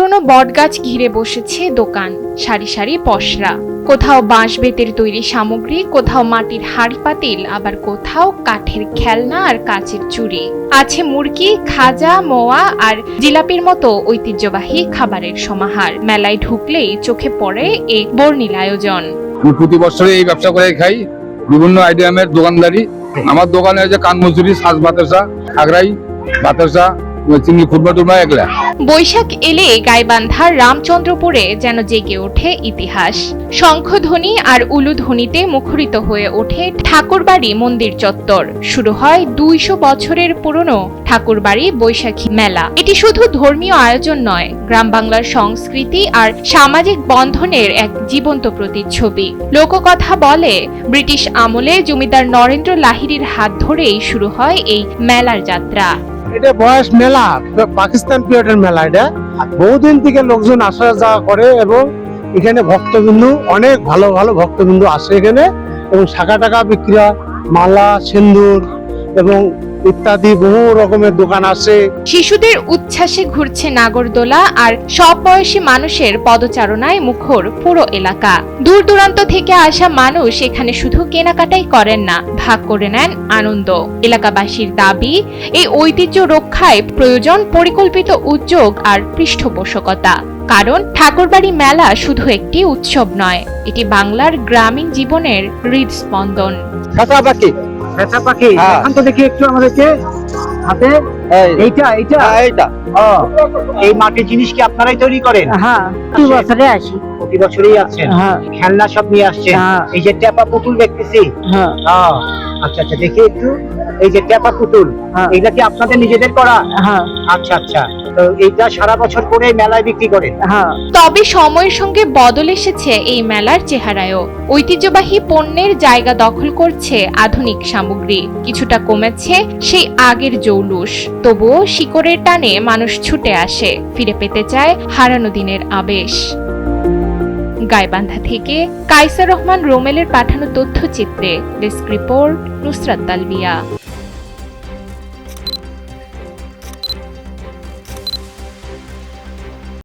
পুরনো বটগাছ ঘিরে বসেছে দোকান, সারি সারি পসরা। কোথাও বাঁশ বেতের তৈরি সামগ্রী, কোথাও মাটির হাঁড়ি পাতিল, আবার কোথাও কাঠের খেলনা আর কাচের চুড়ি। আছে মুরগি, খাজা, মোয়া আর জিলাপির মতো ঐতিহ্যবাহী খাবারের সমাহার। মেলায় ঢুকলেই চোখে পড়ে এই বর্ণিল আয়োজন। আমি প্রতি বছরে এই ব্যবসা করে খাই, বিভিন্ন আইটেমের দোকানদারি। আমার দোকানে আছে কানমচুরি, সাজ বাতাসা, খাগড়াই বাতাসা, চিংড়ি খুরমা টুরমা এগুলা। বৈশাখ এলে গাইবান্ধার রামচন্দ্রপুরে যেন জেগে ওঠে ইতিহাস। শঙ্খধ্বনি আর উলুধ্বনিতে মুখরিত হয়ে ওঠে ঠাকুরবাড়ি মন্দির চত্বর। শুরু হয় 200 বছরের পুরনো ঠাকুরবাড়ি বৈশাখী মেলা। এটি শুধু ধর্মীয় আয়োজন নয়, গ্রাম বাংলার সংস্কৃতি আর সামাজিক বন্ধনের এক জীবন্ত প্রতিচ্ছবি। লোককথা বলে, ব্রিটিশ আমলে জমিদার নরেন্দ্র লাহিড়ীর হাত ধরেই শুরু হয় এই মেলার যাত্রা। এটা বয়স মেলা, পাকিস্তান পিরিয়ডের মেলা। এটা বহুদিন থেকে লোকজন আসা যাওয়া করে এবং এখানে ভক্তবিন্দু অনেক ভালো ভালো ভক্তবিন্দু আসে এখানে, এবং শাখা টাকা বিক্রি, মালা, সিন্দুর এবং ইত্যাদি বহু রকমের দোকান আছে। শিশুদের উচ্ছ্বাসে ঘুরছে নাগরদোলা, আর সব বয়সী মানুষের পদচারণায় মুখর পুরো এলাকা। দূর দূরান্ত থেকে আসা মানুষ এখানে শুধু কেনাকাটাই করেন না, ভাগ করে নেন আনন্দ। এলাকাবাসীর দাবি, এই ঐতিহ্য রক্ষায় প্রয়োজন পরিকল্পিত উদ্যোগ আর পৃষ্ঠপোষকতা। কারণ ঠাকুরবাড়ি মেলা শুধু একটি উৎসব নয়, এটি বাংলার গ্রামীণ জীবনের হৃদস্পন্দন। এখন তো দেখি একটু আমাদেরকে হাতে এইটা এই মাটির জিনিস কি আপনারাই তৈরি করেন? হ্যাঁ, প্রতি বছরে আসি। প্রতি বছরই আসছেন? হ্যাঁ। খেলনা সব নিয়ে আসছেন? হ্যাঁ। এই যে ট্যাপা পুতুল দেখতেছি। হ্যাঁ। আচ্ছা আচ্ছা, দেখি একটু। এই যে ট্যাপা পুতুল, হ্যাঁ। এইটা কি আপনাদের নিজেদের করা? হ্যাঁ। আচ্ছা আচ্ছা, তো এইটা সারা বছর করে মেলায় বিক্রি করেন? হ্যাঁ। তবে সময়ের সঙ্গে বদল এসেছে এই মেলার চেহারায়ও। ঐতিহ্যবাহী পণ্যের জায়গা দখল করছে আধুনিক সামগ্রী, কিছুটা কমেছে সেই আগের জৌলুস। তবুও শিকড়ের টানে মানুষ ছুটে আসে, ফিরে পেতে চায় হারানো দিনের আবেশ। গাইবান্ধা থেকে কাইসার রহমান রোমেলের পাঠানো তথ্যচিত্রে ডেস্ক রিপোর্ট, নুসরাত তালবিয়া।